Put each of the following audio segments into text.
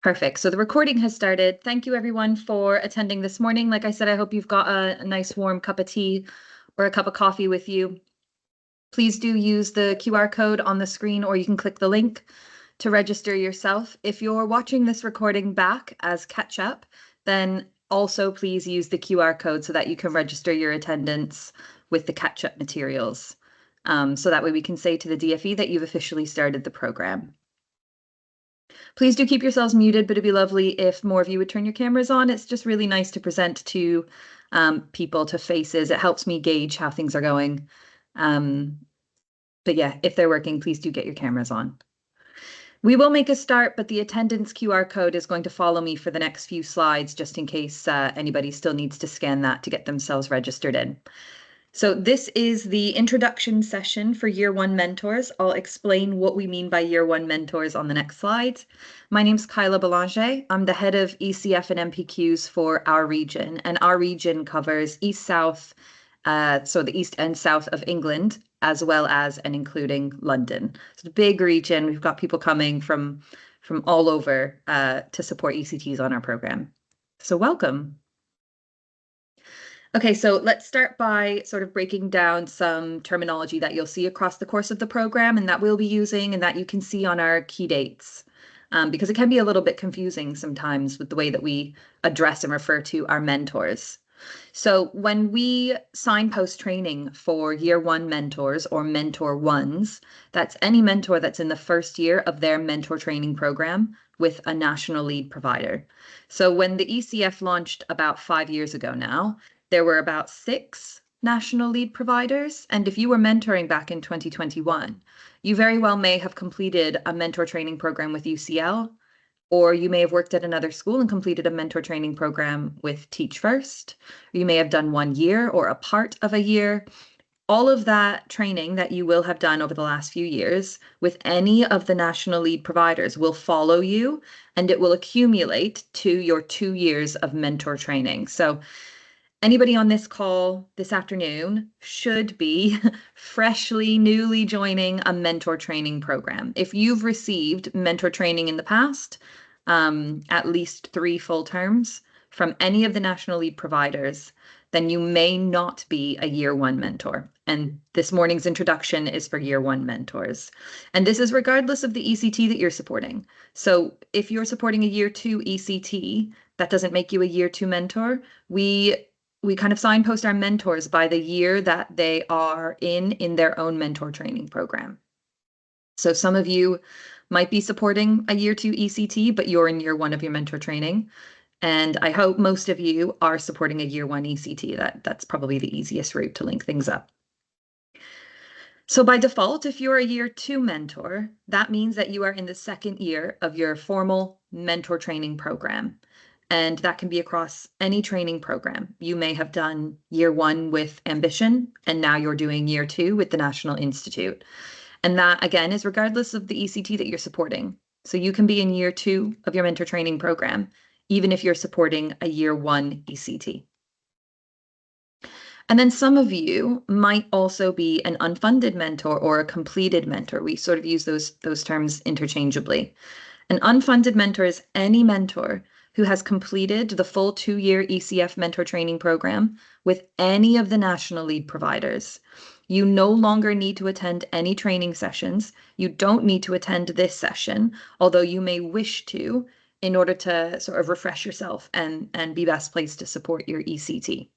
Perfect. So the recording has started. Thank you everyone for attending this morning. Like I said, I hope you've got a nice warm cup of tea or a cup of coffee with you. Please do use the QR code on the screen, or you can click the link to register yourself. If you're watching this recording back as catch up, then also please use the QR code so that you can register your attendance with the catch up materials. So that way we can say to the DFE that you've officially started the program. Please do keep yourselves muted, but it'd be lovely if more of you would turn your cameras on. It's just really nice to present to people, to faces. It helps me gauge how things are going. But yeah, if they're working, please do get your cameras on. We will make a start, but the attendance QR code is going to follow me for the next few slides, just in case anybody still needs to scan that to get themselves registered in. So this is the introduction session for Year 1 mentors. I'll explain what we mean by Year 1 mentors on the next slide. My name's Kyla Belanger. I'm the head of ECF and MPQs for our region, and our region covers East-South, so the East and South of England, as well as and including London. It's a big region. We've got people coming from all over to support ECTs on our program. So welcome. Okay, so let's start by sort of breaking down some terminology that you'll see across the course of the program and that we'll be using and that you can see on our key dates, because it can be a little bit confusing sometimes with the way that we address and refer to our mentors. So when we signpost training for Year 1 mentors or Mentor 1s, that's any mentor that's in the first year of their mentor training program with a national lead provider. So when the ECF launched about 5 years ago now, there were about 6 national lead providers. And if you were mentoring back in 2021, you very well may have completed a mentor training program with UCL, or you may have worked at another school and completed a mentor training program with Teach First. You may have done 1 year or a part of a year. All of that training that you will have done over the last few years with any of the national lead providers will follow you, and it will accumulate to your 2 years of mentor training. So anybody on this call this afternoon should be newly joining a mentor training program. If you've received mentor training in the past, at least 3 full terms from any of the national lead providers, then you may not be a Year 1 mentor. And this morning's introduction is for Year 1 mentors. And this is regardless of the ECT that you're supporting. So if you're supporting a Year 2 ECT, that doesn't make you a Year 2 mentor. We kind of signpost our mentors by the year that they are in their own mentor training program. So some of you might be supporting a Year 2 ECT, but you're in Year 1 of your mentor training. And I hope most of you are supporting a Year 1 ECT. That's probably the easiest route to link things up. So by default, if you're a Year 2 mentor, that means that you are in the 2nd year of your formal mentor training program. And that can be across any training program. You may have done Year 1 with Ambition, and now you're doing Year 2 with the National Institute. And that, again, is regardless of the ECT that you're supporting. So you can be in Year 2 of your mentor training program, even if you're supporting a Year 1 ECT. And then some of you might also be an unfunded mentor or a completed mentor. We sort of use those terms interchangeably. An unfunded mentor is any mentor who has completed the full 2-year ECF mentor training program with any of the national lead providers. You no longer need to attend any training sessions. You don't need to attend this session, although you may wish to in order to sort of refresh yourself and be best placed to support your ECT.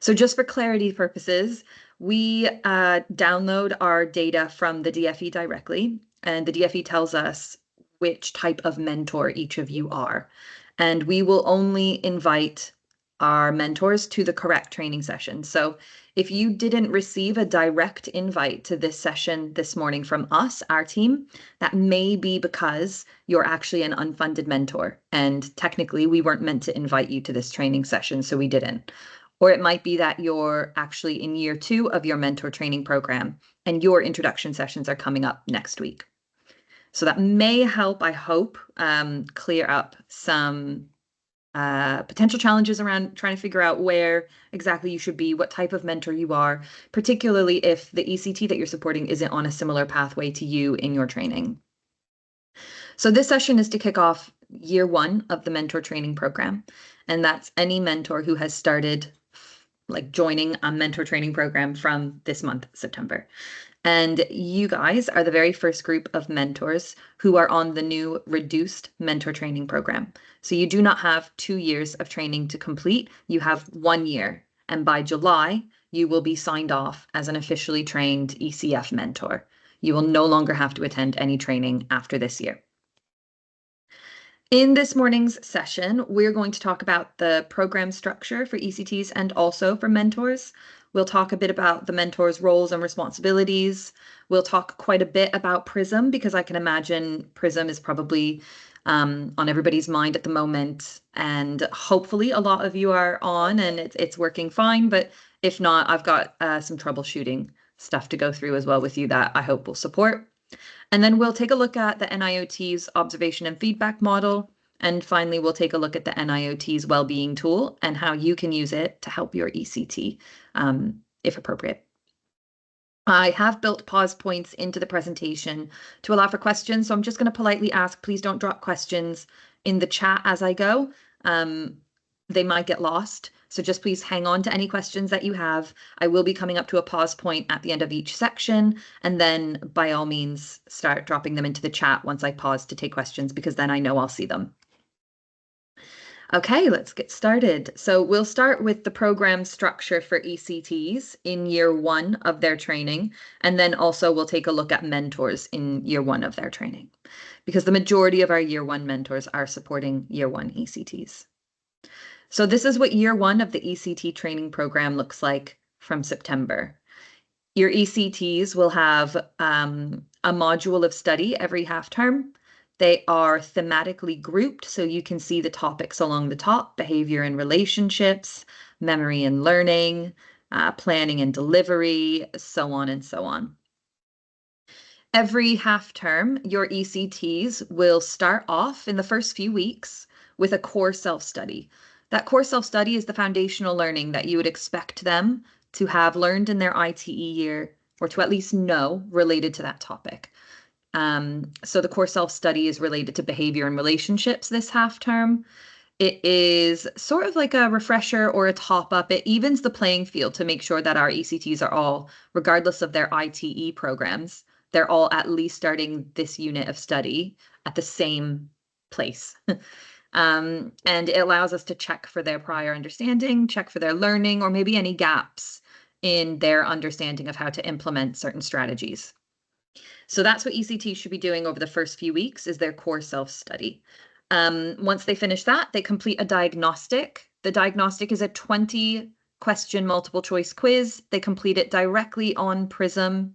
So just for clarity purposes, we download our data from the DFE directly, and the DFE tells us which type of mentor each of you are. And we will only invite our mentors to the correct training session. So if you didn't receive a direct invite to this session this morning from us, our team, that may be because you're actually an unfunded mentor. And technically, we weren't meant to invite you to this training session, so we didn't. Or it might be that you're actually in Year 2 of your mentor training program and your introduction sessions are coming up next week. So that may help, I hope, clear up some potential challenges around trying to figure out where exactly you should be, what type of mentor you are, particularly if the ECT that you're supporting isn't on a similar pathway to you in your training. So this session is to kick off year one of the mentor training program. And that's any mentor who has started like joining a mentor training program from this month, September. And you guys are the very first group of mentors who are on the new reduced mentor training program. So you do not have 2 years of training to complete. You have 1 year. And by July, you will be signed off as an officially trained ECF mentor. You will no longer have to attend any training after this year. In this morning's session, we're going to talk about the program structure for ECTs and also for mentors. We'll talk a bit about the mentors' roles and responsibilities. We'll talk quite a bit about PRISM because I can imagine PRISM is probably on everybody's mind at the moment. And hopefully a lot of you are on and it's working fine. But if not, I've got some troubleshooting stuff to go through as well with you that I hope will support. And then we'll take a look at the NIOT's observation and feedback model. And finally, we'll take a look at the NIOT's well-being tool and how you can use it to help your ECT if appropriate. I have built pause points into the presentation to allow for questions. So I'm just going to politely ask, please don't drop questions in the chat as I go. They might get lost. So just please hang on to any questions that you have. I will be coming up to a pause point at the end of each section, and then by all means, start dropping them into the chat once I pause to take questions, because then I know I'll see them. Okay, let's get started. So we'll start with the program structure for ECTs in year one of their training, and then also we'll take a look at mentors in year one of their training, because the majority of our year one mentors are supporting year one ECTs. So this is what year one of the ECT training program looks like from September. Your ECTs will have a module of study every half term. They are thematically grouped, so you can see the topics along the top: behavior and relationships, memory and learning, planning and delivery, so on and so on. Every half term, your ECTs will start off in the first few weeks with a core self-study. That core self-study is the foundational learning that you would expect them to have learned in their ITE year, or to at least know related to that topic. So the core self-study is related to behavior and relationships this half term. It is sort of like a refresher or a top-up. It evens the playing field to make sure that our ECTs are all, regardless of their ITE programs, they're all at least starting this unit of study at the same place. And it allows us to check for their prior understanding, check for their learning, or maybe any gaps in their understanding of how to implement certain strategies. So that's what ECT should be doing over the first few weeks, is their core self-study. Once they finish that, they complete a diagnostic. The diagnostic is a 20-question multiple choice quiz. They complete it directly on PRISM.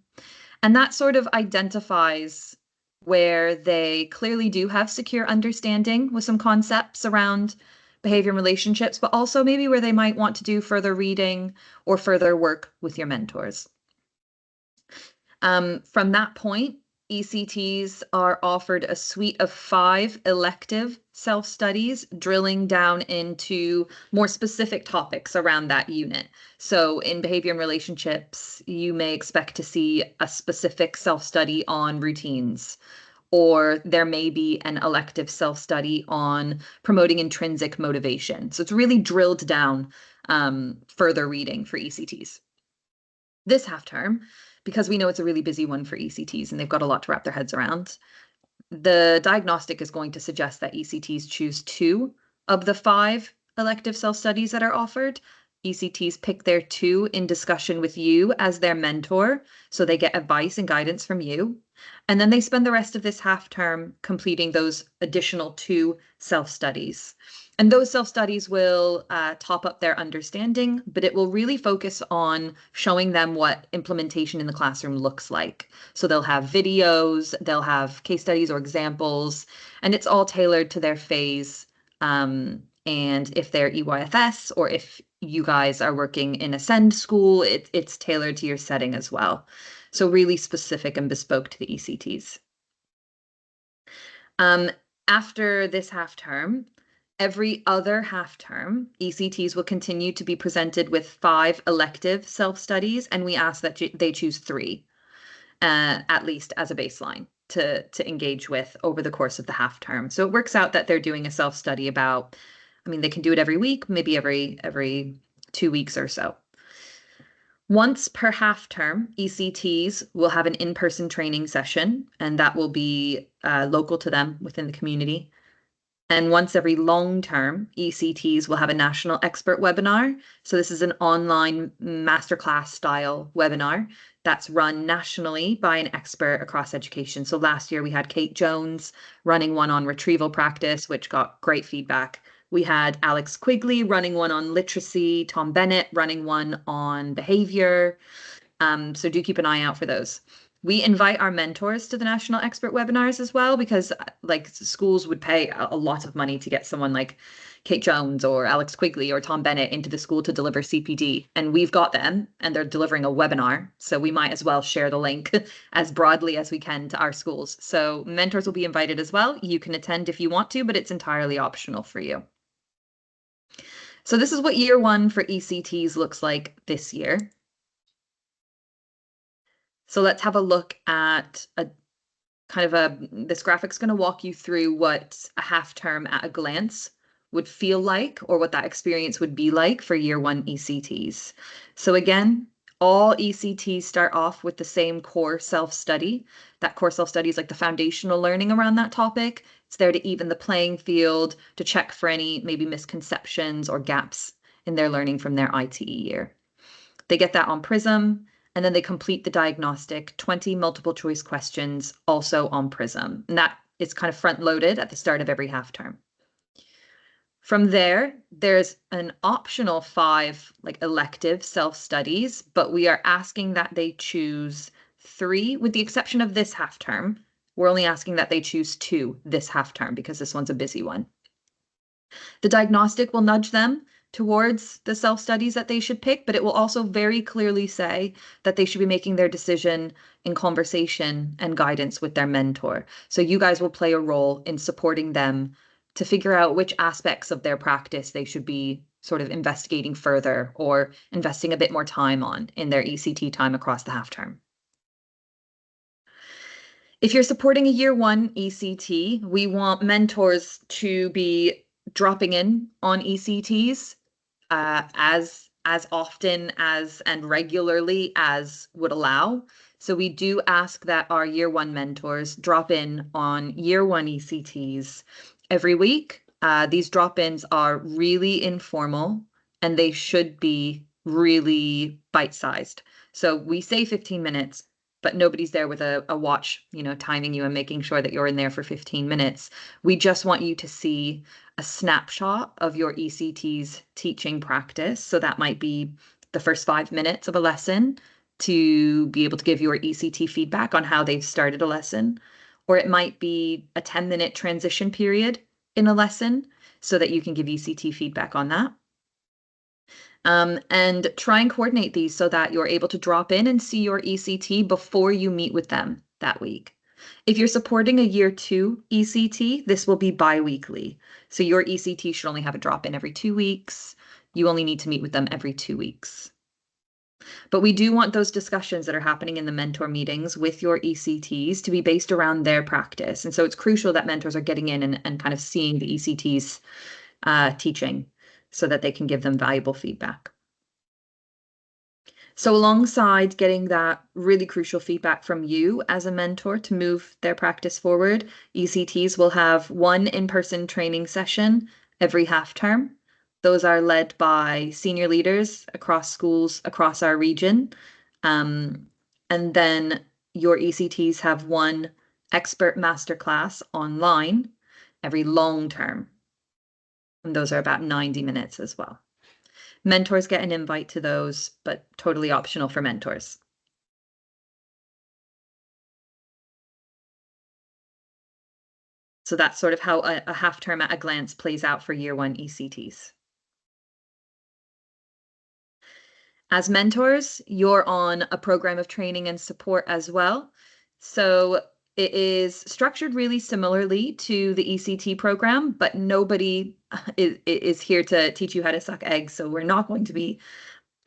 And that sort of identifies where they clearly do have secure understanding with some concepts around behavior and relationships, but also maybe where they might want to do further reading or further work with your mentors. From that point, ECTs are offered a suite of 5 elective self-studies, drilling down into more specific topics around that unit. So in behavior and relationships, you may expect to see a specific self-study on routines, or there may be an elective self-study on promoting intrinsic motivation. So it's really drilled down further reading for ECTs. This half term, because we know it's a really busy one for ECTs and they've got a lot to wrap their heads around, the diagnostic is going to suggest that ECTs choose 2 of the 5 elective self-studies that are offered. ECTs pick their 2 in discussion with you as their mentor, so they get advice and guidance from you. And then they spend the rest of this half term completing those additional 2 self-studies. And those self-studies will top up their understanding, but it will really focus on showing them what implementation in the classroom looks like. So they'll have videos, they'll have case studies or examples, and it's all tailored to their phase. And if they're EYFS, or if you guys are working in a SEND school, it's tailored to your setting as well. So really specific and bespoke to the ECTs. After this half term, every other half term, ECTs will continue to be presented with 5 elective self-studies, and we ask that they choose 3, at least as a baseline. to engage with over the course of the half term. So it works out that they're doing a self-study about, I mean, they can do it every week, maybe every 2 weeks or so. Once per half term, ECTs will have an in-person training session, and that will be local to them within the community. And once every long term, ECTs will have a national expert webinar. So this is an online masterclass style webinar that's run nationally by an expert across education. So last year we had Kate Jones running one on retrieval practice, which got great feedback. We had Alex Quigley running one on literacy, Tom Bennett running one on behavior. So do keep an eye out for those. We invite our mentors to the national expert webinars as well, because like schools would pay a lot of money to get someone like Kate Jones or Alex Quigley or Tom Bennett into the school to deliver CPD. And we've got them and they're delivering a webinar. So we might as well share the link as broadly as we can to our schools. So mentors will be invited as well. You can attend if you want to, but it's entirely optional for you. So this is what year one for ECTs looks like this year. So let's have a look at this graphic's going to walk you through what a half term at a glance would feel like, or what that experience would be like for year one ECTs. So again, all ECTs start off with the same core self-study. That core self-study is like the foundational learning around that topic. It's there to even the playing field, to check for any maybe misconceptions or gaps in their learning from their ITE year. They get that on Prism, and then they complete the diagnostic 20 multiple choice questions also on Prism. And that is kind of front loaded at the start of every half term. From there, there's an optional 5 like elective self-studies, but we are asking that they choose 3, with the exception of this half term. We're only asking that they choose 2 this half term because this one's a busy one. The diagnostic will nudge them towards the self-studies that they should pick, but it will also very clearly say that they should be making their decision in conversation and guidance with their mentor. So you guys will play a role in supporting them to figure out which aspects of their practice they should be sort of investigating further or investing a bit more time on in their ECT time across the half term. If you're supporting a year one ECT, we want mentors to be dropping in on ECTs as often as and regularly as would allow. So we do ask that our year one mentors drop in on year one ECTs every week. These drop-ins are really informal and they should be really bite-sized. So we say 15 minutes, but nobody's there with a watch, timing you and making sure that you're in there for 15 minutes. We just want you to see a snapshot of your ECT's teaching practice. So that might be the first 5 minutes of a lesson to be able to give your ECT feedback on how they've started a lesson. Or it might be a 10-minute transition period in a lesson so that you can give ECT feedback on that. And try and coordinate these so that you're able to drop in and see your ECT before you meet with them that week. If you're supporting a year two ECT, this will be bi-weekly. So your ECT should only have a drop in every 2 weeks. You only need to meet with them every 2 weeks. But we do want those discussions that are happening in the mentor meetings with your ECTs to be based around their practice. And so it's crucial that mentors are getting in and kind of seeing the ECTs teaching so that they can give them valuable feedback. So alongside getting that really crucial feedback from you as a mentor to move their practice forward, ECTs will have one in-person training session every half term. Those are led by senior leaders across schools across our region. And then your ECTs have one expert masterclass online every long term. And those are about 90 minutes as well. Mentors get an invite to those, but totally optional for mentors. So that's sort of how a half term at a glance plays out for year one ECTs. As mentors, you're on a program of training and support as well. So it is structured really similarly to the ECT program, but nobody is here to teach you how to suck eggs. So we're not going to be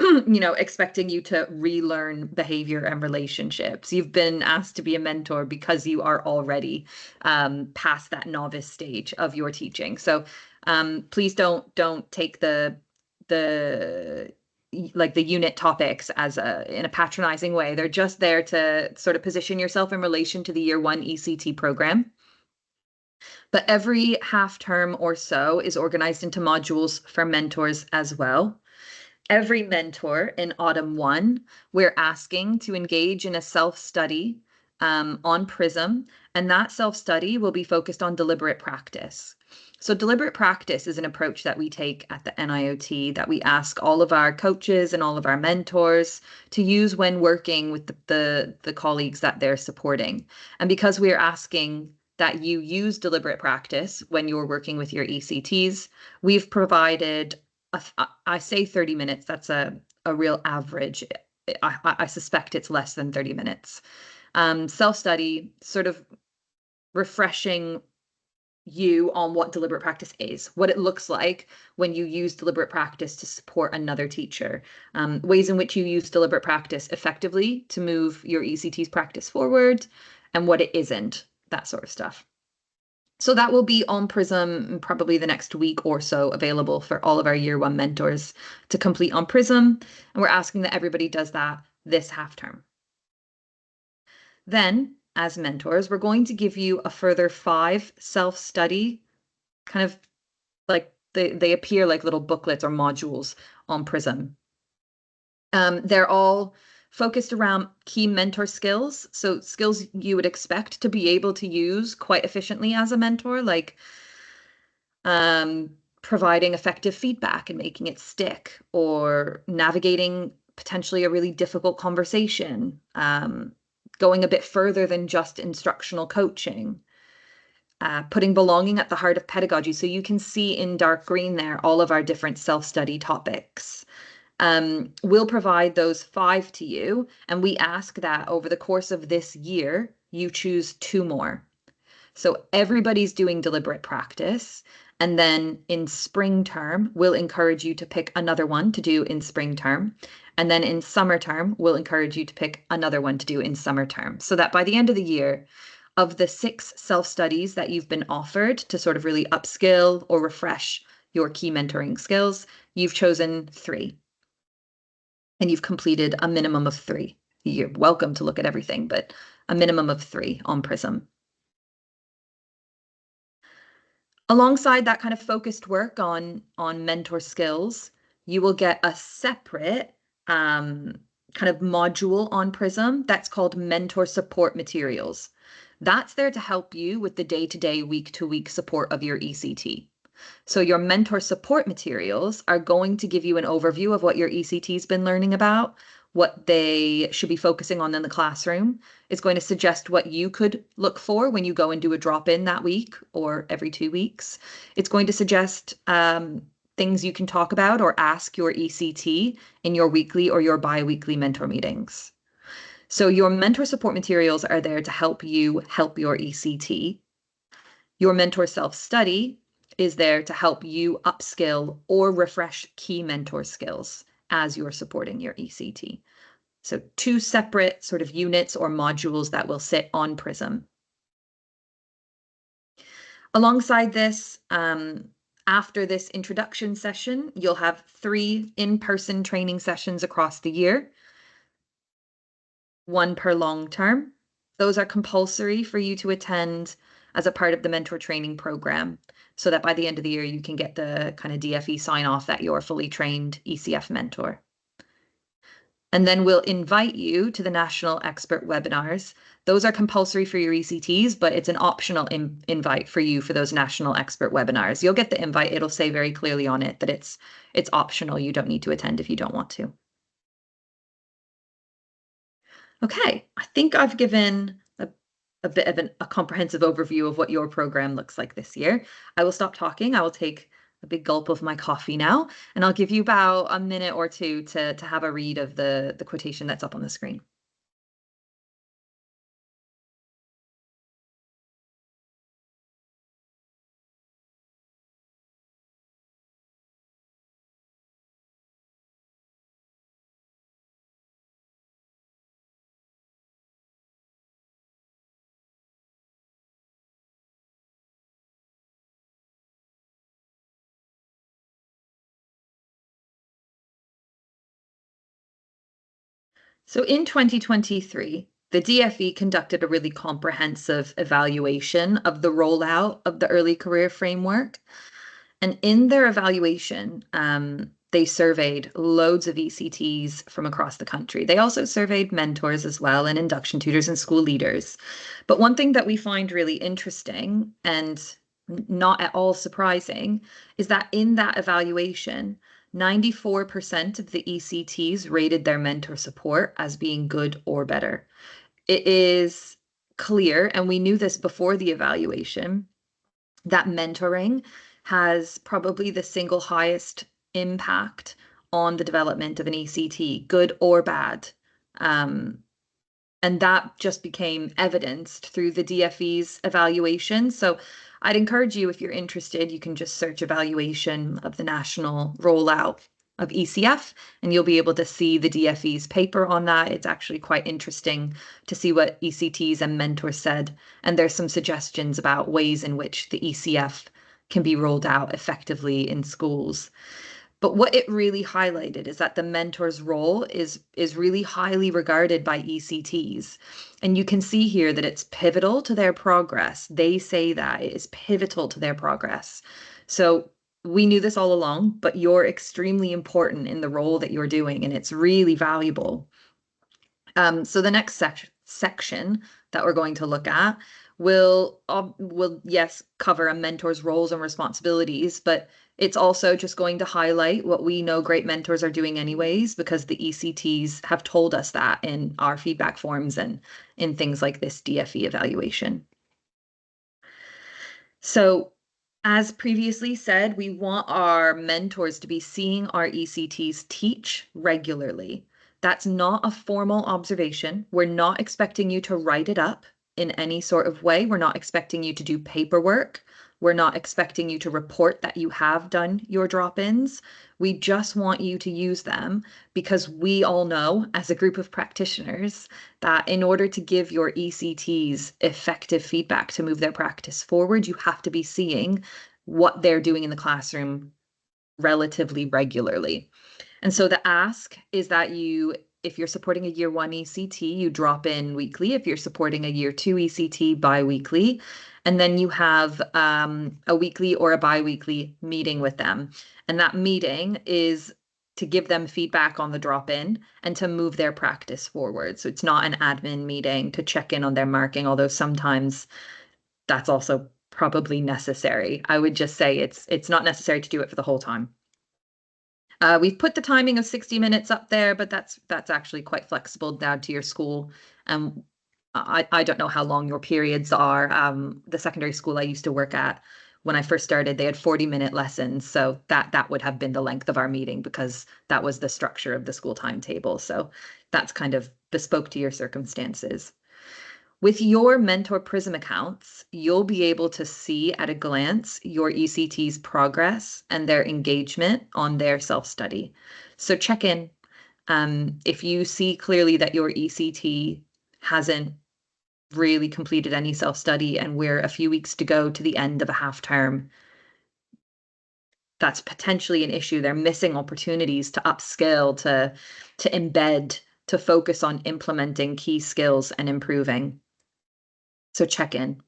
expecting you to relearn behavior and relationships. You've been asked to be a mentor because you are already past that novice stage of your teaching. So please don't take the like the unit topics as in a patronizing way. They're just there to sort of position yourself in relation to the year one ECT program. But every half term or so is organized into modules for mentors as well. Every mentor in autumn one, we're asking to engage in a self-study on Prism, and that self-study will be focused on deliberate practice. So deliberate practice is an approach that we take at the NIOT that we ask all of our coaches and all of our mentors to use when working with the colleagues that they're supporting. And because we're asking that you use deliberate practice when you're working with your ECTs, we've provided I say 30 minutes. That's a real average. I suspect it's less than 30 minutes. Self-study, sort of refreshing you on what deliberate practice is, what it looks like when you use deliberate practice to support another teacher, ways in which you use deliberate practice effectively to move your ECT's practice forward, and what it isn't, that sort of stuff. So that will be on Prism probably the next week or so, available for all of our year one mentors to complete on Prism. And we're asking that everybody does that this half term. Then, as mentors, we're going to give you a further 5 self-study, kind of like they appear like little booklets or modules on Prism. They're all focused around key mentor skills. So skills you would expect to be able to use quite efficiently as a mentor, like providing effective feedback and making it stick, or navigating potentially a really difficult conversation, going a bit further than just instructional coaching, putting belonging at the heart of pedagogy. So you can see in dark green there all of our different self-study topics. We'll provide those 5 to you, and we ask that over the course of this year, you choose 2 more. So everybody's doing deliberate practice. And then in spring term, we'll encourage you to pick another one to do in spring term. And then in summer term, we'll encourage you to pick another one to do in summer term. So that by the end of the year, of the 6 self-studies that you've been offered to sort of really upskill or refresh your key mentoring skills, you've chosen 3. And you've completed a minimum of 3. You're welcome to look at everything, but a minimum of 3 on Prism. Alongside that kind of focused work on mentor skills, you will get a separate kind of module on Prism that's called mentor support materials. That's there to help you with the day-to-day, week-to-week support of your ECT. So your mentor support materials are going to give you an overview of what your ECT's been learning about, what they should be focusing on in the classroom. It's going to suggest what you could look for when you go and do a drop-in that week or every 2 weeks. It's going to suggest things you can talk about or ask your ECT in your weekly or your bi-weekly mentor meetings. So your mentor support materials are there to help you help your ECT. Your mentor self-study is there to help you upskill or refresh key mentor skills as you're supporting your ECT. So 2 separate sort of units or modules that will sit on Prism. Alongside this, after this introduction session, you'll have 3 in-person training sessions across the year, 1 per long term. Those are compulsory for you to attend as a part of the mentor training program, so that by the end of the year, you can get the kind of DFE sign off that you're a fully trained ECF mentor. And then we'll invite you to the national expert webinars. Those are compulsory for your ECTs, but it's an optional invite for you for those national expert webinars. You'll get the invite. It'll say very clearly on it that it's optional. You don't need to attend if you don't want to. Okay, I think I've given a bit of a comprehensive overview of what your program looks like this year. I will stop talking. I will take a big gulp of my coffee now, and I'll give you about a minute or 2 to have a read of the quotation that's up on the screen. So in 2023, the DFE conducted a really comprehensive evaluation of the rollout of the early career framework. And in their evaluation, they surveyed loads of ECTs from across the country. They also surveyed mentors as well and induction tutors and school leaders. But one thing that we find really interesting and not at all surprising is that in that evaluation, 94% of the ECTs rated their mentor support as being good or better. It is clear, and we knew this before the evaluation, that mentoring has probably the single highest impact on the development of an ECT, good or bad. Um, and that just became evidenced through the DFE's evaluation. So I'd encourage you, if you're interested, you can just search evaluation of the national rollout of ECF, and you'll be able to see the DFE's paper on that. It's actually quite interesting to see what ECTs and mentors said. And there's some suggestions about ways in which the ECF can be rolled out effectively in schools. But what it really highlighted is that the mentor's role is really highly regarded by ECTs. And you can see here that it's pivotal to their progress. They say that it is pivotal to their progress. So we knew this all along, but you're extremely important in the role that you're doing, and it's really valuable. So the next section that we're going to look at will yes cover a mentor's roles and responsibilities, but it's also just going to highlight what we know great mentors are doing anyways, because the ECTs have told us that in our feedback forms and in things like this DFE evaluation. So as previously said, we want our mentors to be seeing our ECTs teach regularly. That's not a formal observation. We're not expecting you to write it up in any sort of way. We're not expecting you to do paperwork. We're not expecting you to report that you have done your drop-ins. We just want you to use them because we all know, as a group of practitioners, that in order to give your ECTs effective feedback to move their practice forward, you have to be seeing what they're doing in the classroom relatively regularly. And so the ask is that you, if you're supporting a year one ECT, you drop in weekly. If you're supporting a year two ECT, bi-weekly. And then you have a weekly or a bi-weekly meeting with them. And that meeting is to give them feedback on the drop-in and to move their practice forward. So it's not an admin meeting to check in on their marking, although sometimes that's also probably necessary. I would just say it's not necessary to do it for the whole time. We've put the timing of 60 minutes up there, but that's actually quite flexible down to your school. I don't know how long your periods are. The secondary school I used to work at, when I first started, they had 40-minute lessons. So that would have been the length of our meeting because that was the structure of the school timetable. So that's kind of bespoke to your circumstances. With your Mentor Prism accounts, you'll be able to see at a glance your ECT's progress and their engagement on their self-study. So check in. If you see clearly that your ECT hasn't really completed any self-study and we're a few weeks to go to the end of a half term, that's potentially an issue. They're missing opportunities to upskill, to embed, to focus on implementing key skills and improving. So check in.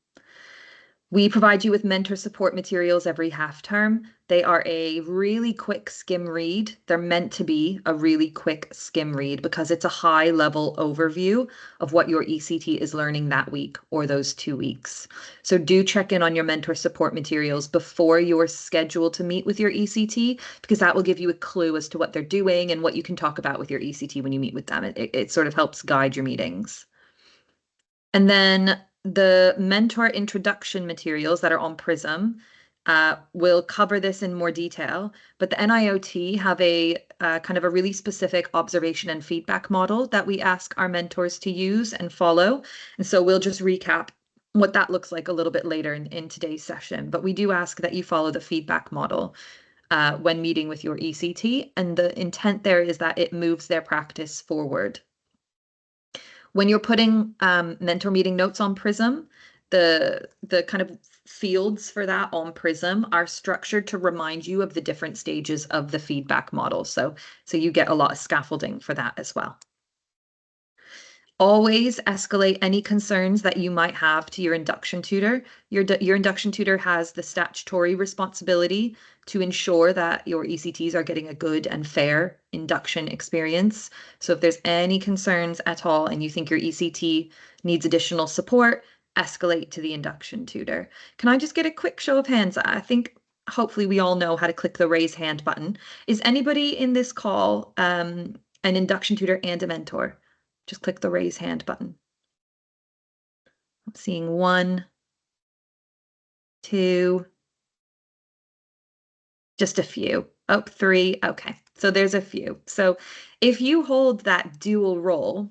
We provide you with mentor support materials every half term. They are a really quick skim read. They're meant to be a really quick skim read because it's a high level overview of what your ECT is learning that week or those 2 weeks. So do check in on your mentor support materials before you're scheduled to meet with your ECT, because that will give you a clue as to what they're doing and what you can talk about with your ECT when you meet with them. It sort of helps guide your meetings. And then the mentor introduction materials that are on Prism will cover this in more detail, but the NIOT have a kind of a really specific observation and feedback model that we ask our mentors to use and follow. And so we'll just recap what that looks like a little bit later in today's session. But we do ask that you follow the feedback model when meeting with your ECT, and the intent there is that it moves their practice forward. When you're putting mentor meeting notes on Prism, the kind of fields for that on Prism are structured to remind you of the different stages of the feedback model. So you get a lot of scaffolding for that as well. Always escalate any concerns that you might have to your induction tutor. Your induction tutor has the statutory responsibility to ensure that your ECTs are getting a good and fair induction experience. So if there's any concerns at all and you think your ECT needs additional support, escalate to the induction tutor. Can I just get a quick show of hands? I think hopefully we all know how to click the raise hand button. Is anybody in this call an induction tutor and a mentor? Just click the raise hand button. I'm seeing 1, 2, just a few. Oh, 3. Okay, so there's a few. So if you hold that dual role,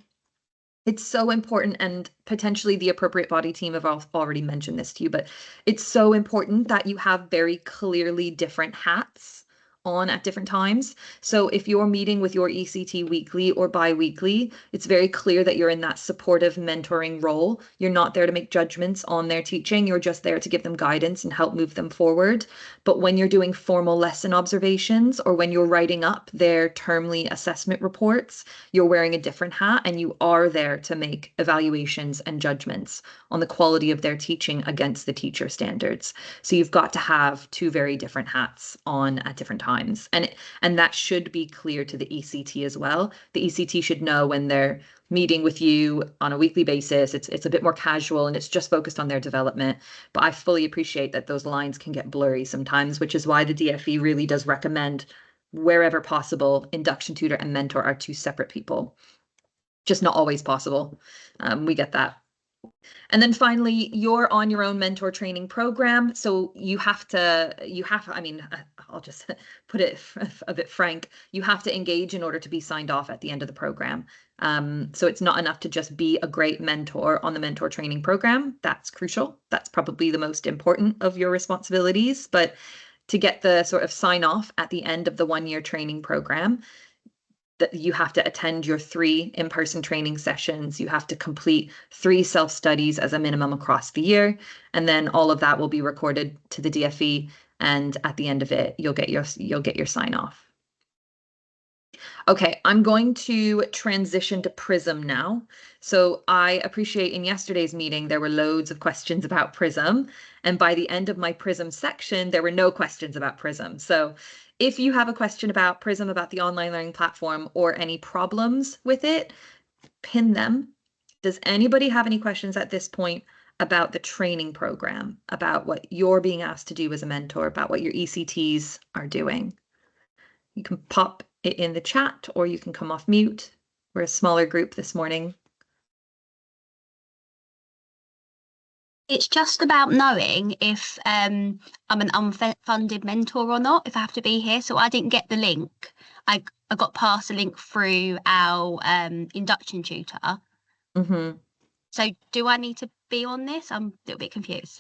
it's so important, and potentially the appropriate body team have already mentioned this to you, but it's so important that you have very clearly different hats on at different times. So if you're meeting with your ECT weekly or bi-weekly, it's very clear that you're in that supportive mentoring role. You're not there to make judgments on their teaching. You're just there to give them guidance and help move them forward. But when you're doing formal lesson observations or when you're writing up their termly assessment reports, you're wearing a different hat and you are there to make evaluations and judgments on the quality of their teaching against the teacher standards. So you've got to have two very different hats on at different times. And that should be clear to the ECT as well. The ECT should know when they're meeting with you on a weekly basis, it's a bit more casual and it's just focused on their development. But I fully appreciate that those lines can get blurry sometimes, which is why the DFE really does recommend, wherever possible, induction tutor and mentor are two separate people. Just not always possible. We get that. And then finally, you're on your own mentor training program. So I mean, I'll just put it a bit frank. You have to engage in order to be signed off at the end of the program. So it's not enough to just be a great mentor on the mentor training program. That's crucial. That's probably the most important of your responsibilities. But to get the sort of sign off at the end of the 1-year training program, that you have to attend your 3 in-person training sessions. You have to complete 3 self-studies as a minimum across the year. And then all of that will be recorded to the DFE. And at the end of it, you'll get your sign off. Okay, I'm going to transition to PRISM now. So I appreciate in yesterday's meeting, there were loads of questions about PRISM. And by the end of my PRISM section, there were no questions about PRISM. So if you have a question about PRISM, about the online learning platform, or any problems with it, pin them. Does anybody have any questions at this point about the training program, about what you're being asked to do as a mentor, about what your ECTs are doing? You can pop it in the chat or you can come off mute. We're a smaller group this morning. It's just about knowing if I'm an unfunded mentor or not, if I have to be here. So I didn't get the link. I got passed a link through our induction tutor. Mm-hmm. So do I need to be on this? I'm a little bit confused.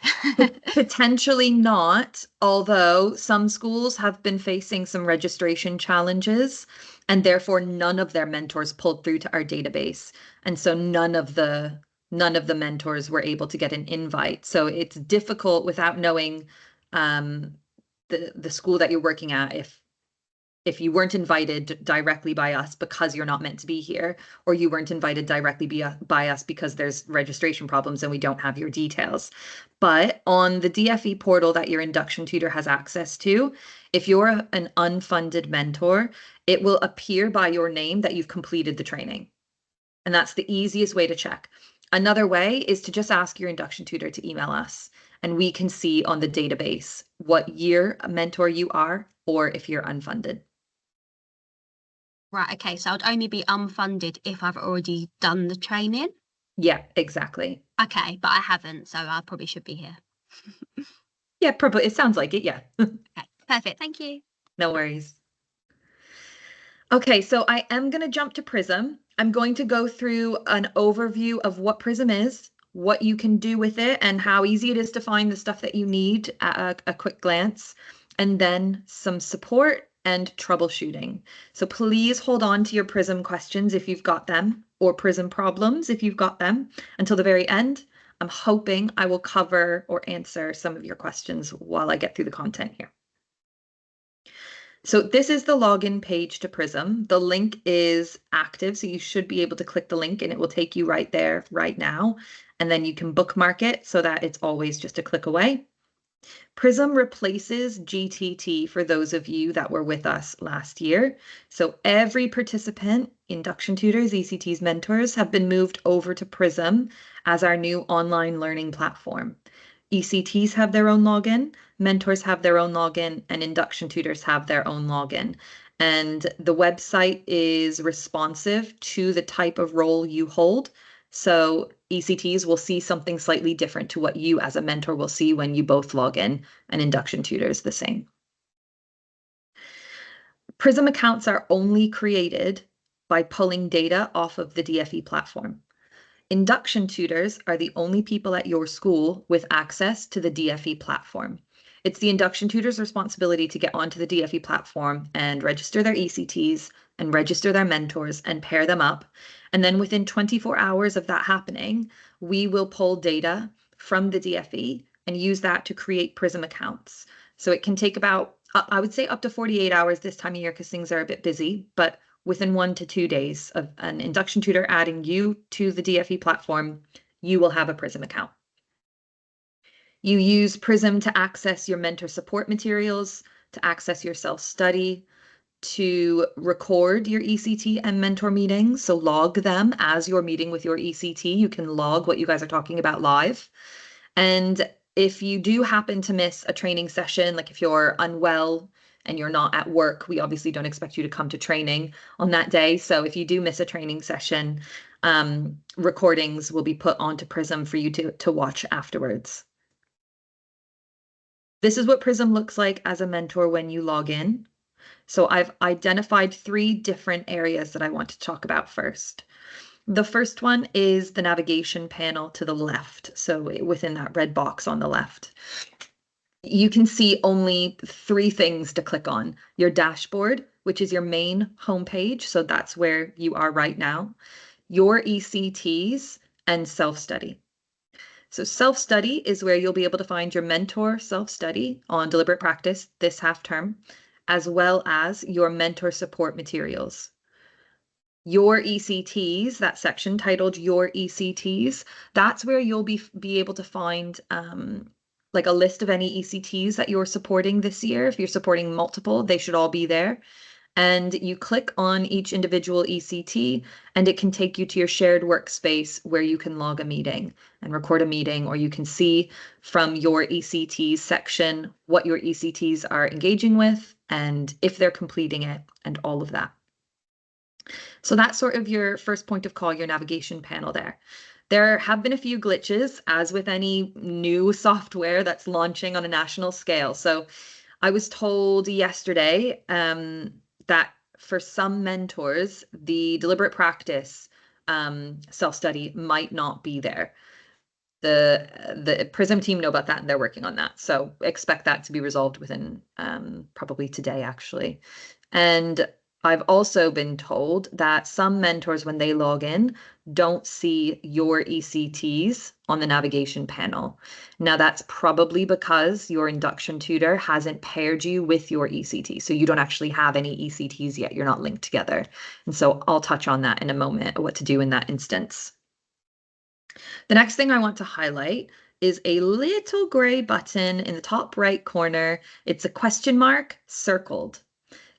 Potentially not, although some schools have been facing some registration challenges and therefore none of their mentors pulled through to our database. And so none of the mentors were able to get an invite. So it's difficult without knowing the school that you're working at, if you weren't invited directly by us because you're not meant to be here, or you weren't invited directly by us because there's registration problems and we don't have your details. But on the DFE portal that your induction tutor has access to, if you're an unfunded mentor, it will appear by your name that you've completed the training. And that's the easiest way to check. Another way is to just ask your induction tutor to email us, and we can see on the database what year mentor you are, or if you're unfunded. Right, okay, so I'd only be unfunded if I've already done the training? Yeah, exactly. Okay, but I haven't, so I probably should be here. Yeah, probably. It sounds like it, yeah. Okay, perfect, thank you. No worries. Okay, so I am going to jump to PRISM. I'm going to go through an overview of what PRISM is, what you can do with it, and how easy it is to find the stuff that you need at a quick glance, and then some support and troubleshooting. So please hold on to your PRISM questions if you've got them, or PRISM problems if you've got them, until the very end. I'm hoping I will cover or answer some of your questions while I get through the content here. So this is the login page to Prism. The link is active, so you should be able to click the link and it will take you right there right now. And then you can bookmark it so that it's always just a click away. Prism replaces GTT for those of you that were with us last year. So every participant, induction tutors, ECTs, mentors have been moved over to Prism as our new online learning platform. ECTs have their own login, mentors have their own login, and induction tutors have their own login. And the website is responsive to the type of role you hold. So ECTs will see something slightly different to what you as a mentor will see when you both log in, and induction tutors the same. Prism accounts are only created by pulling data off of the DFE platform. Induction tutors are the only people at your school with access to the DFE platform. It's the induction tutor's responsibility to get onto the DFE platform and register their ECTs and register their mentors and pair them up. And then within 24 hours of that happening, we will pull data from the DFE and use that to create Prism accounts. So it can take about, I would say up to 48 hours this time of year because things are a bit busy, but within 1 to 2 days of an induction tutor adding you to the DFE platform, you will have a Prism account. You use Prism to access your mentor support materials, to access your self-study, to record your ECT and mentor meetings. So log them as you're meeting with your ECT. You can log what you guys are talking about live. And if you do happen to miss a training session, like if you're unwell and you're not at work, we obviously don't expect you to come to training on that day. So if you do miss a training session, recordings will be put onto Prism for you to watch afterwards. This is what Prism looks like as a mentor when you log in. So I've identified 3 different areas that I want to talk about first. The first one is the navigation panel to the left, so within that red box on the left. You can see only 3 things to click on. Your dashboard, which is your main homepage, so that's where you are right now, your ECTs, and self-study. So self-study is where you'll be able to find your mentor self-study on deliberate practice this half term, as well as your mentor support materials. Your ECTs, that section titled Your ECTs, that's where you'll be able to find like a list of any ECTs that you're supporting this year. If you're supporting multiple, they should all be there. And you click on each individual ECT and it can take you to your shared workspace where you can log a meeting and record a meeting, or you can see from your ECTs section what your ECTs are engaging with and if they're completing it and all of that. So that's sort of your first point of call, your navigation panel there. There have been a few glitches, as with any new software that's launching on a national scale. So I was told yesterday that for some mentors, the deliberate practice self-study might not be there. The Prism team know about that and they're working on that. So expect that to be resolved within probably today, actually. And I've also been told that some mentors, when they log in, don't see your ECTs on the navigation panel. Now, that's probably because your induction tutor hasn't paired you with your ECT. So you don't actually have any ECTs yet. You're not linked together. And so I'll touch on that in a moment, what to do in that instance. The next thing I want to highlight is a little gray button in the top right corner. It's a question mark circled.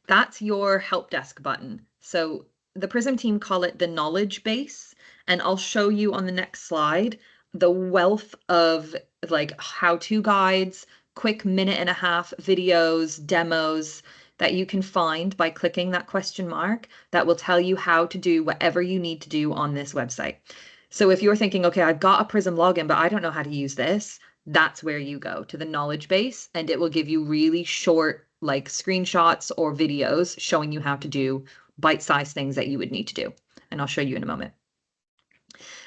That's your help desk button. So the Prism team call it the knowledge base, and I'll show you on the next slide the wealth of like how-to guides, quick 1.5-minute videos, demos that you can find by clicking that question mark that will tell you how to do whatever you need to do on this website. So if you're thinking, okay, I've got a Prism login, but I don't know how to use this, that's where you go to the knowledge base, and it will give you really short like screenshots or videos showing you how to do bite-sized things that you would need to do. And I'll show you in a moment.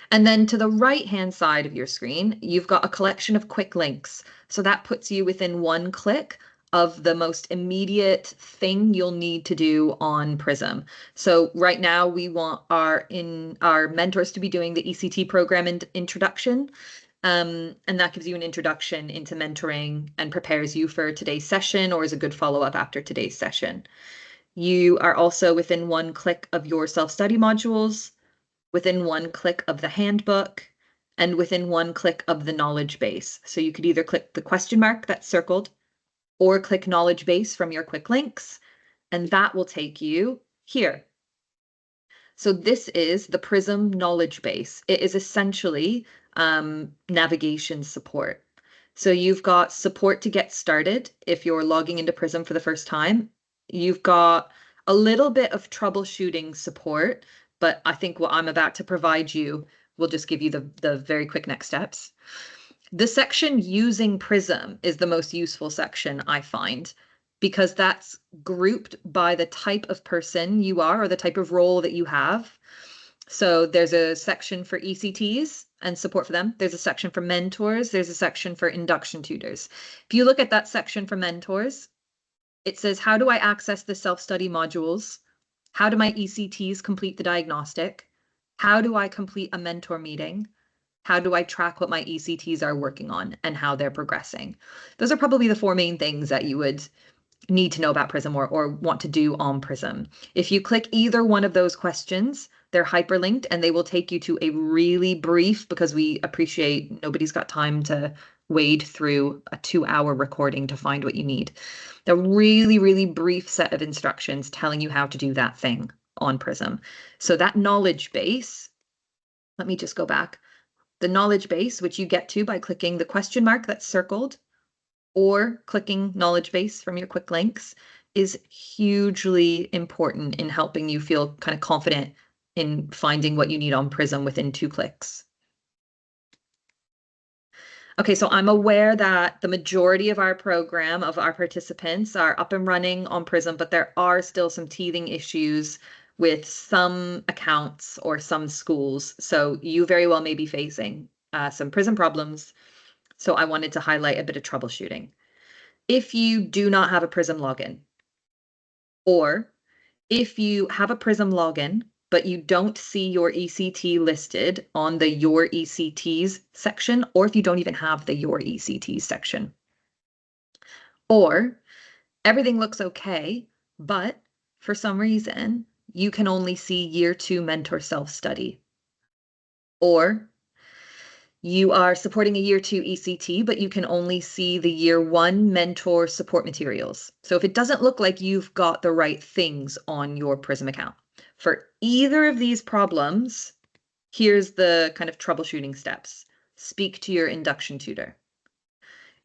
And then to the right-hand side of your screen, you've got a collection of quick links. So that puts you within 1 click of the most immediate thing you'll need to do on Prism. So right now we want our mentors to be doing the ECT program and introduction. And that gives you an introduction into mentoring and prepares you for today's session or is a good follow-up after today's session. You are also within one click of your self-study modules, within one click of the handbook, and within one click of the knowledge base. So you could either click the question mark that's circled or click knowledge base from your quick links, and that will take you here. So this is the Prism knowledge base. It is essentially navigation support. So you've got support to get started if you're logging into Prism for the first time. You've got a little bit of troubleshooting support, but I think what I'm about to provide you will just give you the very quick next steps. The section using Prism is the most useful section, I find, because that's grouped by the type of person you are or the type of role that you have. So there's a section for ECTs and support for them. There's a section for mentors. There's a section for induction tutors. If you look at that section for mentors, it says, how do I access the self-study modules? How do my ECTs complete the diagnostic? How do I complete a mentor meeting? How do I track what my ECTs are working on and how they're progressing? Those are probably the four main things that you would need to know about Prism or want to do on Prism. If you click either one of those questions, they're hyperlinked and they will take you to a really brief, because we appreciate nobody's got time to wade through a 2-hour recording to find what you need. The really, really brief set of instructions telling you how to do that thing on Prism. So that knowledge base, let me just go back. The knowledge base, which you get to by clicking the question mark that's circled or clicking knowledge base from your quick links, is hugely important in helping you feel kind of confident in finding what you need on Prism within 2 clicks. Okay, so I'm aware that the majority of our program, of our participants, are up and running on Prism, but there are still some teething issues with some accounts or some schools. So you very well may be facing some Prism problems. So I wanted to highlight a bit of troubleshooting. If you do not have a Prism login, or if you have a Prism login, but you don't see your ECT listed on the Your ECTs section, or if you don't even have the Your ECTs section, or everything looks okay, but for some reason, you can only see Year 2 Mentor Self-Study, or you are supporting a Year 2 ECT, but you can only see the Year 1 mentor support materials. So if it doesn't look like you've got the right things on your Prism account, for either of these problems, here's the kind of troubleshooting steps. Speak to your induction tutor.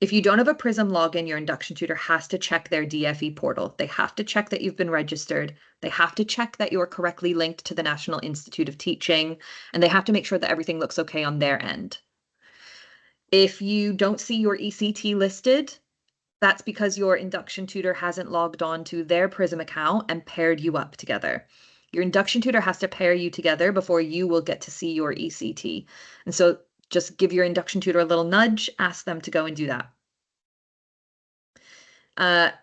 If you don't have a Prism login, your induction tutor has to check their DFE portal. They have to check that you've been registered. They have to check that you're correctly linked to the National Institute of Teaching, and they have to make sure that everything looks okay on their end. If you don't see your ECT listed, that's because your induction tutor hasn't logged on to their Prism account and paired you up together. Your induction tutor has to pair you together before you will get to see your ECT. And so just give your induction tutor a little nudge, ask them to go and do that.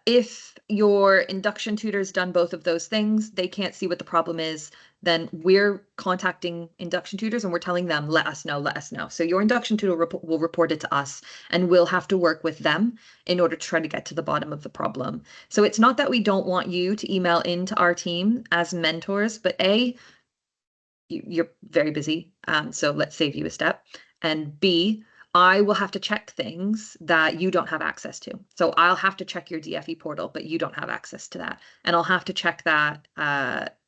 If your induction tutor's done both of those things, they can't see what the problem is, then we're contacting induction tutors and we're telling them, let us know, let us know. So your induction tutor will report it to us and we'll have to work with them in order to try to get to the bottom of the problem. So it's not that we don't want you to email into our team as mentors, but you're very busy, so let's save you a step. And B, I will have to check things that you don't have access to. So I'll have to check your DFE portal, but you don't have access to that. And I'll have to check that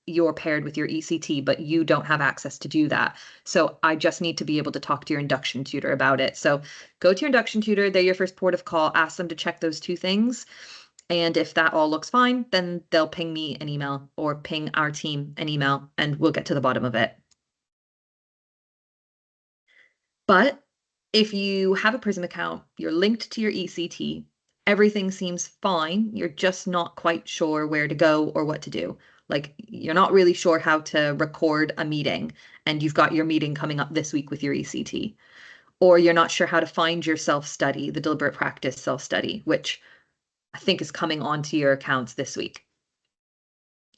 you're paired with your ECT, but you don't have access to do that. So I just need to be able to talk to your induction tutor about it. So go to your induction tutor, they're your first port of call, ask them to check those 2 things. And if that all looks fine, then they'll ping me an email or ping our team an email and we'll get to the bottom of it. But if you have a Prism account, you're linked to your ECT, everything seems fine, you're just not quite sure where to go or what to do. Like you're not really sure how to record a meeting and you've got your meeting coming up this week with your ECT. Or you're not sure how to find your self-study, the deliberate practice self-study, which I think is coming onto your accounts this week.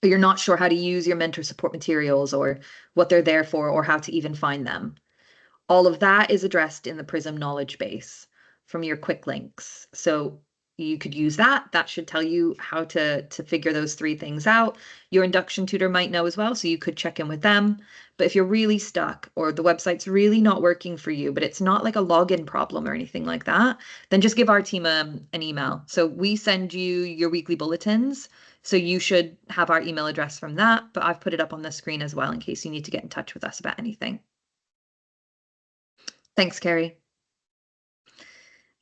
Or you're not sure how to use your mentor support materials or what they're there for or how to even find them. All of that is addressed in the Prism knowledge base from your quick links. So you could use that. That should tell you how to figure those three things out. Your induction tutor might know as well, so you could check in with them. But if you're really stuck or the website's really not working for you, but it's not like a login problem or anything like that, then just give our team an email. So we send you your weekly bulletins. So you should have our email address from that, but I've put it up on the screen as well in case you need to get in touch with us about anything. Thanks, Carrie.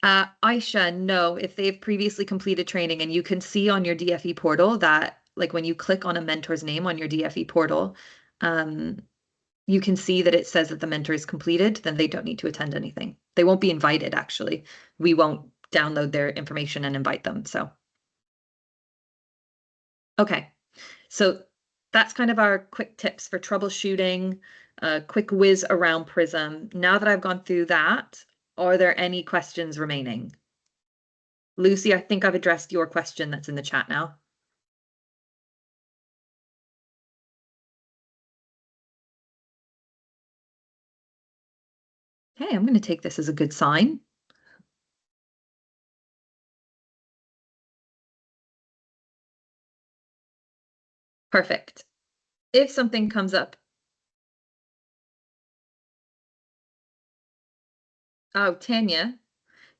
Aisha, no, if they've previously completed training and you can see on your DFE portal that, like when you click on a mentor's name on your DFE portal, um, you can see that it says that the mentor is completed, then they don't need to attend anything. They won't be invited, actually. We won't download their information and invite them. So, okay. So that's kind of our quick tips for troubleshooting, quick whiz around Prism. Now that I've gone through that, are there any questions remaining? Lucy, I think I've addressed your question that's in the chat now. Hey, I'm going to take this as a good sign. Perfect. If something comes up, oh, Tanya,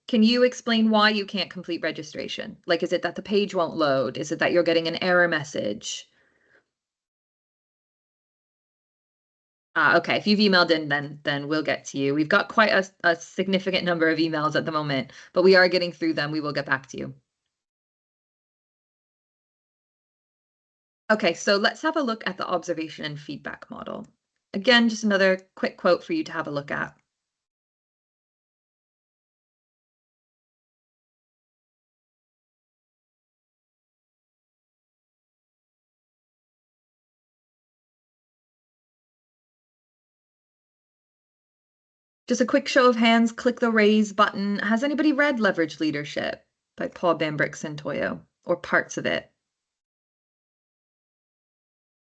can you explain why you can't complete registration? Like, is it that the page won't load? Is it that you're getting an error message? Okay, if you've emailed in, then we'll get to you. We've got quite a significant number of emails at the moment, but we are getting through them. We will get back to you. Okay, so let's have a look at the observation and feedback model. Again, just another quick quote for you to have a look at. Just a quick show of hands, click the raise button. Has anybody read Leverage Leadership by Paul Bambrick Santoyo or parts of it?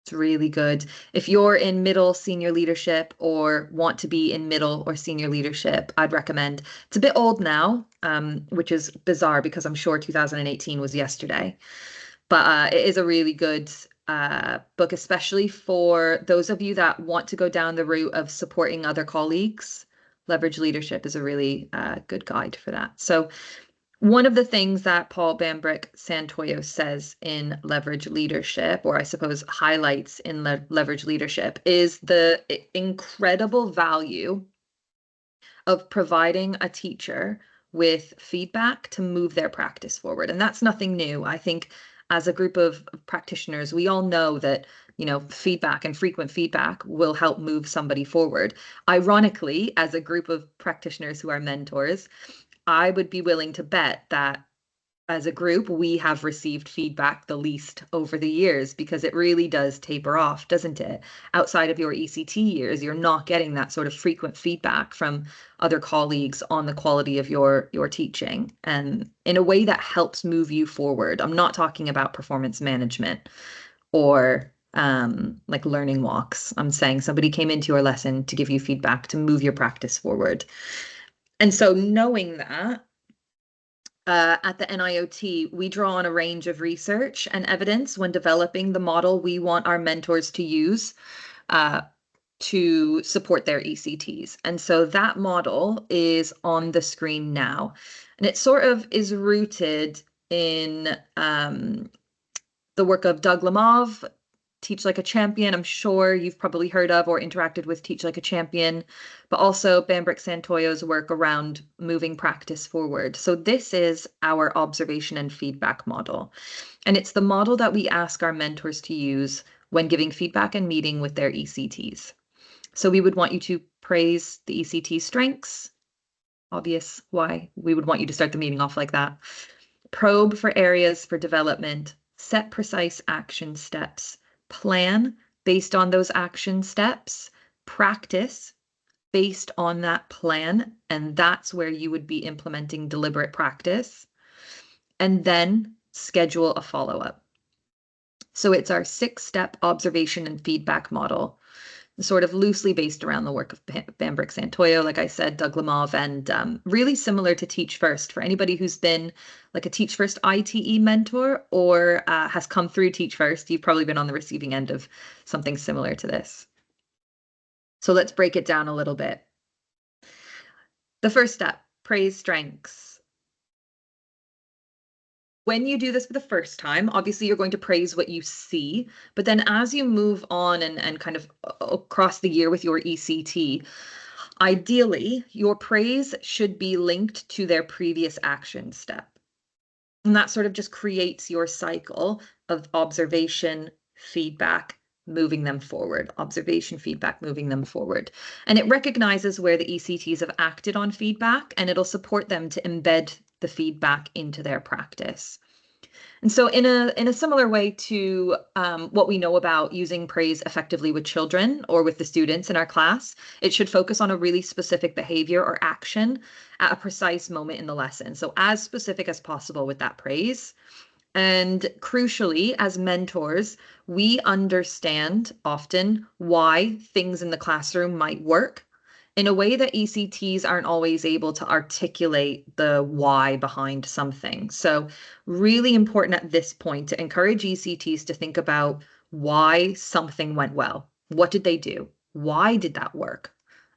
It's really good. If you're in middle senior leadership or want to be in middle or senior leadership, I'd recommend. It's a bit old now, which is bizarre because I'm sure 2018 was yesterday. But it is a really good book, especially for those of you that want to go down the route of supporting other colleagues. Leverage Leadership is a really good guide for that. So one of the things that Paul Bambrick Santoyo says in Leverage Leadership, or I suppose highlights in Leverage Leadership, is the incredible value of providing a teacher with feedback to move their practice forward. And that's nothing new. I think as a group of practitioners, we all know that, feedback and frequent feedback will help move somebody forward. Ironically, as a group of practitioners who are mentors, I would be willing to bet that as a group, we have received feedback the least over the years because it really does taper off, doesn't it? Outside of your ECT years, you're not getting that sort of frequent feedback from other colleagues on the quality of your teaching and in a way that helps move you forward. I'm not talking about performance management or like learning walks. I'm saying somebody came into your lesson to give you feedback to move your practice forward. And so knowing that, at the NIOT, we draw on a range of research and evidence when developing the model we want our mentors to use uh, to support their ECTs. And so that model is on the screen now. And it sort of is rooted in the work of Doug Lemov, Teach Like a Champion. I'm sure you've probably heard of or interacted with Teach Like a Champion, but also Bambrick Santoyo's work around moving practice forward. So this is our observation and feedback model. And it's the model that we ask our mentors to use when giving feedback and meeting with their ECTs. So we would want you to praise the ECT strengths. Obvious why we would want you to start the meeting off like that. Probe for areas for development, set precise action steps, plan based on those action steps, practice based on that plan, and that's where you would be implementing deliberate practice, and then schedule a follow-up. So it's our 6-step observation and feedback model sort of loosely based around the work of Bambrick Santoyo, like I said, Doug Lemov, and really similar to Teach First. For anybody who's been like a Teach First ITE mentor or has come through Teach First, you've probably been on the receiving end of something similar to this. So let's break it down a little bit. The first step, praise strengths. When you do this for the first time, obviously you're going to praise what you see, but then as you move on and kind of across the year with your ECT, ideally, your praise should be linked to their previous action step. And that sort of just creates your cycle of observation, feedback, moving them forward, observation, feedback, moving them forward. And it recognizes where the ECTs have acted on feedback, and it'll support them to embed the feedback into their practice. And so in a similar way to what we know about using praise effectively with children or with the students in our class, it should focus on a really specific behavior or action at a precise moment in the lesson. So as specific as possible with that praise. And crucially, as mentors, we understand often why things in the classroom might work in a way that ECTs aren't always able to articulate the why behind something. So really important at this point to encourage ECTs to think about why something went well. What did they do? Why did that work?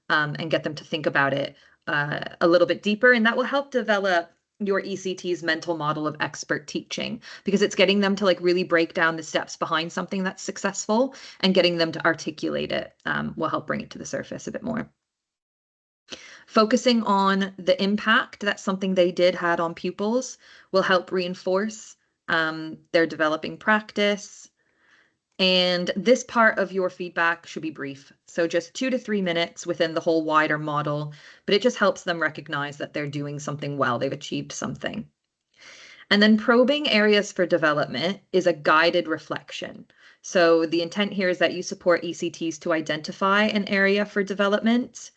And get them to think about it a little bit deeper. And that will help develop your ECT's mental model of expert teaching, because it's getting them to like really break down the steps behind something that's successful, and getting them to articulate it will help bring it to the surface a bit more. Focusing on the impact that something they did had on pupils will help reinforce their developing practice. And this part of your feedback should be brief. So just 2 to 3 minutes within the whole wider model, but it just helps them recognize that they're doing something well, they've achieved something. And then probing areas for development is a guided reflection. So the intent here is that you support ECTs to identify an area for development.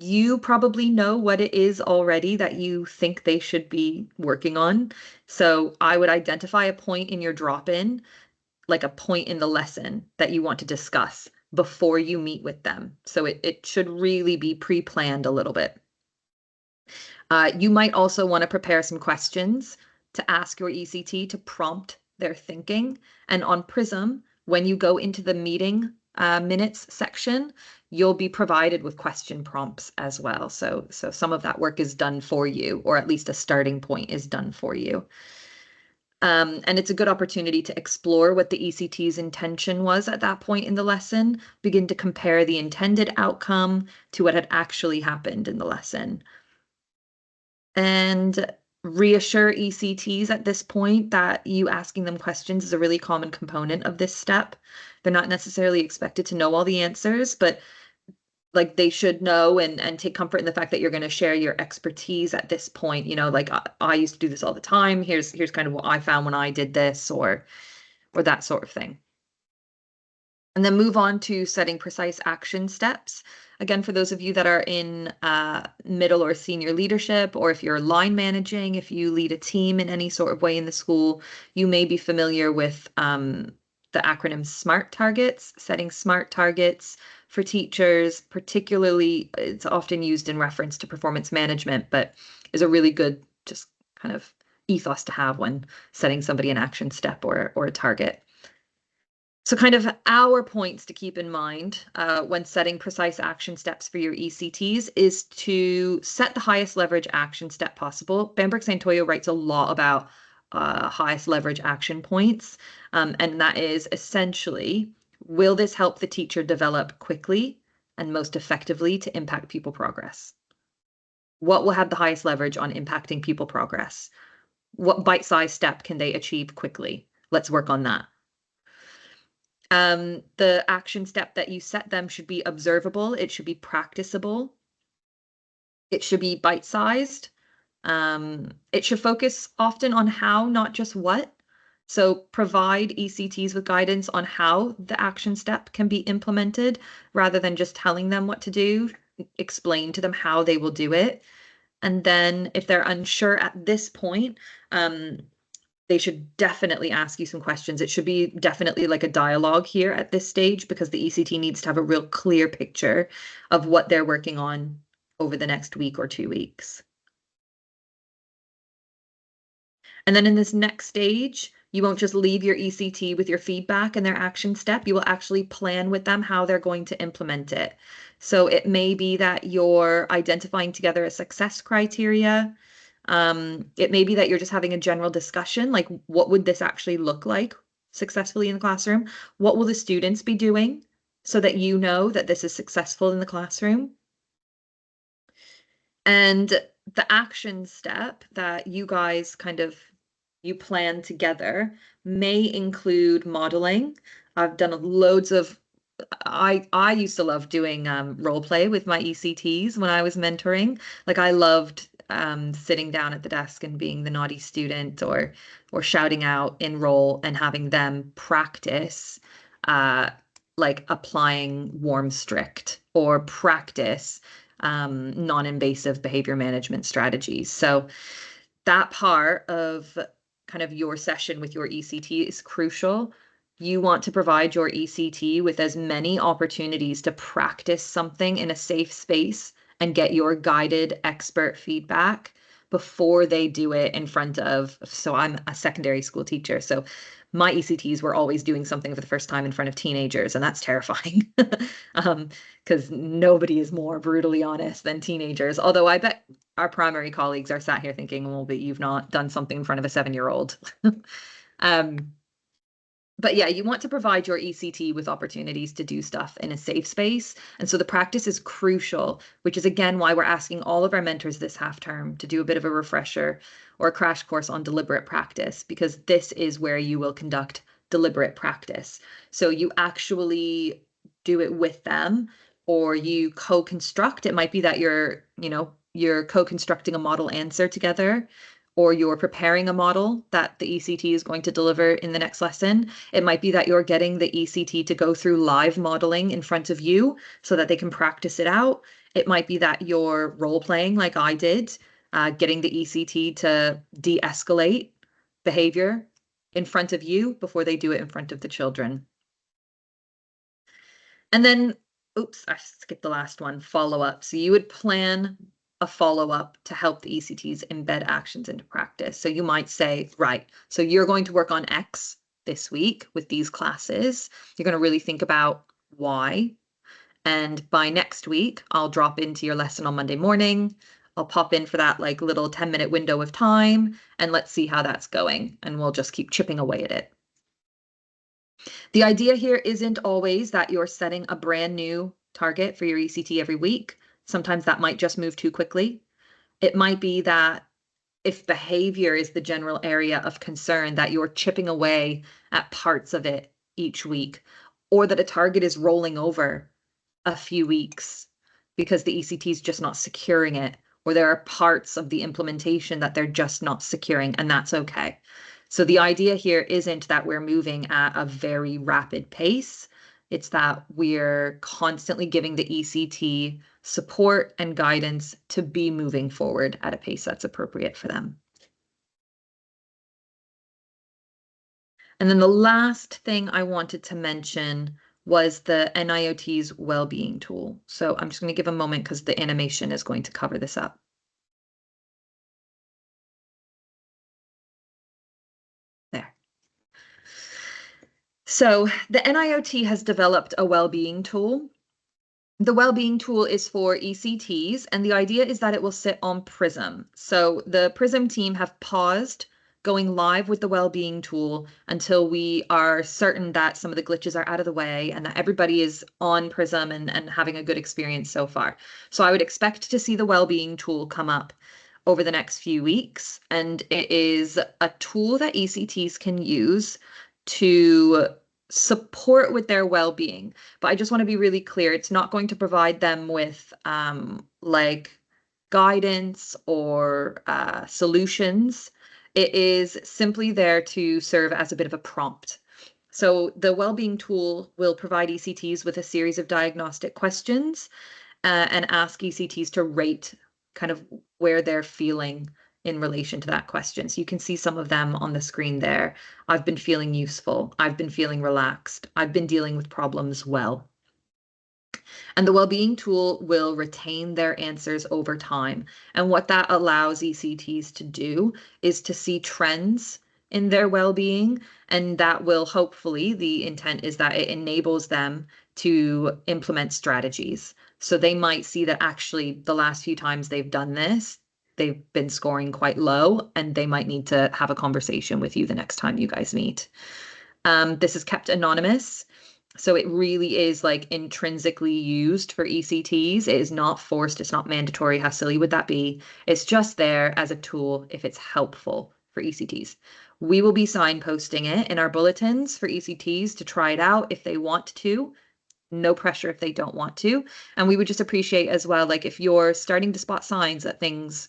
You probably know what it is already that you think they should be working on. So I would identify a point in your drop-in, like a point in the lesson that you want to discuss before you meet with them. So it should really be pre-planned a little bit. You might also want to prepare some questions to ask your ECT to prompt their thinking. And on Prism, when you go into the meeting minutes section, you'll be provided with question prompts as well. So some of that work is done for you, or at least a starting point is done for you. And it's a good opportunity to explore what the ECT's intention was at that point in the lesson, begin to compare the intended outcome to what had actually happened in the lesson. And reassure ECTs at this point that you asking them questions is a really common component of this step. They're not necessarily expected to know all the answers, but like they should know and take comfort in the fact that you're going to share your expertise at this point. You know, like I used to do this all the time. Here's kind of what I found when I did this, or that sort of thing. And then move on to setting precise action steps. Again, for those of you that are in middle or senior leadership, or if you're line managing, if you lead a team in any sort of way in the school, you may be familiar with the acronym SMART targets, setting SMART targets for teachers. Particularly, it's often used in reference to performance management, but is a really good just kind of ethos to have when setting somebody an action step or a target. So kind of our points to keep in mind when setting precise action steps for your ECTs is to set the highest leverage action step possible. Bambrick Santoyo writes a lot about highest leverage action points, and that is essentially, will this help the teacher develop quickly and most effectively to impact pupil progress? What will have the highest leverage on impacting pupil progress? What bite-sized step can they achieve quickly? Let's work on that. The action step that you set them should be observable. It should be practicable. It should be bite-sized. It should focus often on how, not just what. So provide ECTs with guidance on how the action step can be implemented rather than just telling them what to do. Explain to them how they will do it. And then if they're unsure at this point, they should definitely ask you some questions. It should be definitely like a dialogue here at this stage because the ECT needs to have a real clear picture of what they're working on over the next week or 2 weeks. And then in this next stage, you won't just leave your ECT with your feedback and their action step. You will actually plan with them how they're going to implement it. So it may be that you're identifying together a success criteria. It may be that you're just having a general discussion, like what would this actually look like successfully in the classroom? What will the students be doing so that you know that this is successful in the classroom? And the action step that you guys you plan together may include modeling. I've done loads of I used to love doing role play with my ECTs when I was mentoring. Like I loved sitting down at the desk and being the naughty student or shouting out in role and having them practice uh, like applying warm strict or practice non-invasive behavior management strategies. So that part of kind of your session with your ECT is crucial. You want to provide your ECT with as many opportunities to practice something in a safe space and get your guided expert feedback before they do it in front of. So I'm a secondary school teacher. So my ECTs were always doing something for the first time in front of teenagers, and that's terrifying. Because nobody is more brutally honest than teenagers. Although I bet our primary colleagues are sat here thinking, well, but you've not done something in front of a 7-year-old. um, but yeah, you want to provide your ECT with opportunities to do stuff in a safe space. And so the practice is crucial, which is again why we're asking all of our mentors this half term to do a bit of a refresher or a crash course on deliberate practice, because this is where you will conduct deliberate practice. So you actually do it with them or you co-construct. It might be that you're co-constructing a model answer together or you're preparing a model that the ECT is going to deliver in the next lesson. It might be that you're getting the ECT to go through live modeling in front of you so that they can practice it out. It might be that you're role playing like I did, getting the ECT to de-escalate behavior in front of you before they do it in front of the children. And then, oops, I skipped the last one, follow-up. So you would plan a follow-up to help the ECTs embed actions into practice. So you might say, right, so you're going to work on X this week with these classes. You're going to really think about Y. And by next week, I'll drop into your lesson on Monday morning. I'll pop in for that like little 10-minute window of time and let's see how that's going. And we'll just keep chipping away at it. The idea here isn't always that you're setting a brand new target for your ECT every week. Sometimes that might just move too quickly. It might be that if behavior is the general area of concern, that you're chipping away at parts of it each week, or that a target is rolling over a few weeks because the ECT is just not securing it, or there are parts of the implementation that they're just not securing, and that's okay. So the idea here isn't that we're moving at a very rapid pace. It's that we're constantly giving the ECT support and guidance to be moving forward at a pace that's appropriate for them. And then the last thing I wanted to mention was the NIOT's well-being tool. So I'm just going to give a moment because the animation is going to cover this up. There. So the NIOT has developed a well-being tool. The well-being tool is for ECTs, and the idea is that it will sit on Prism. So the Prism team have paused going live with the well-being tool until we are certain that some of the glitches are out of the way and that everybody is on Prism and having a good experience so far. So I would expect to see the well-being tool come up over the next few weeks. And it is a tool that ECTs can use to support with their well-being. But I just want to be really clear, it's not going to provide them with like guidance or solutions. It is simply there to serve as a bit of a prompt. So the well-being tool will provide ECTs with a series of diagnostic questions and ask ECTs to rate kind of where they're feeling in relation to that question. So you can see some of them on the screen there. I've been feeling useful. I've been feeling relaxed. I've been dealing with problems well. And the well-being tool will retain their answers over time. And what that allows ECTs to do is to see trends in their well-being. And that will hopefully, the intent is that it enables them to implement strategies. So they might see that actually the last few times they've done this, they've been scoring quite low, and they might need to have a conversation with you the next time you guys meet. This is kept anonymous. So it really is like intrinsically used for ECTs. It is not forced, it's not mandatory. How silly would that be? It's just there as a tool if it's helpful for ECTs. We will be signposting it in our bulletins for ECTs to try it out if they want to. No pressure if they don't want to. And we would just appreciate as well, like if you're starting to spot signs that things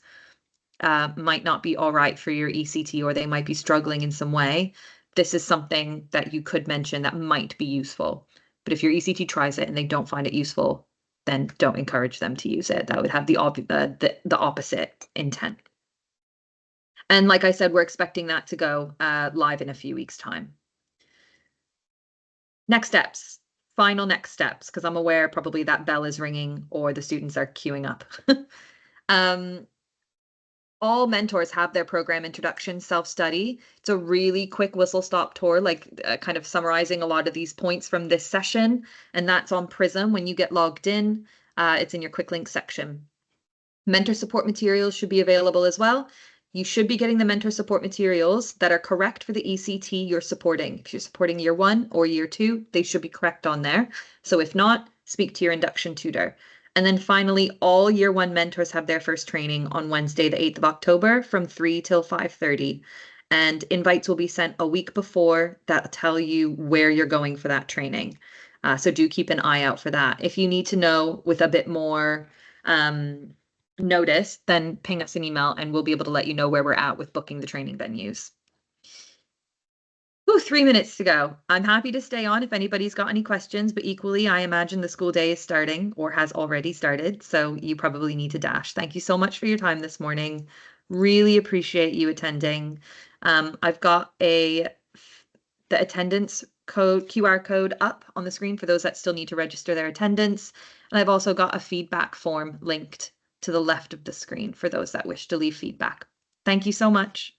might not be all right for your ECT, or they might be struggling in some way, this is something that you could mention that might be useful. But if your ECT tries it and they don't find it useful, then don't encourage them to use it. That would have the opposite intent. And like I said, we're expecting that to go live in a few weeks' time. Next steps, final next steps, because I'm aware probably that bell is ringing or the students are queuing up. All mentors have their program introduction self-study. It's a really quick whistle-stop tour, like kind of summarizing a lot of these points from this session. And that's on Prism. When you get logged in, it's in your quick link section. Mentor support materials should be available as well. You should be getting the mentor support materials that are correct for the ECT you're supporting. If you're supporting year 1 or year 2, they should be correct on there. So if not, speak to your induction tutor. And then finally, all year 1 mentors have their first training on Wednesday, the 8th of October from 3 till 5:30. And invites will be sent a week before that tell you where you're going for that training. So do keep an eye out for that. If you need to know with a bit more notice, then ping us an email and we'll be able to let you know where we're at with booking the training venues. Ooh, 3 minutes to go. I'm happy to stay on if anybody's got any questions, but equally, I imagine the school day is starting or has already started, so you probably need to dash. Thank you so much for your time this morning. Really appreciate you attending. I've got the attendance code, QR code up on the screen for those that still need to register their attendance. And I've also got a feedback form linked to the left of the screen for those that wish to leave feedback. Thank you so much.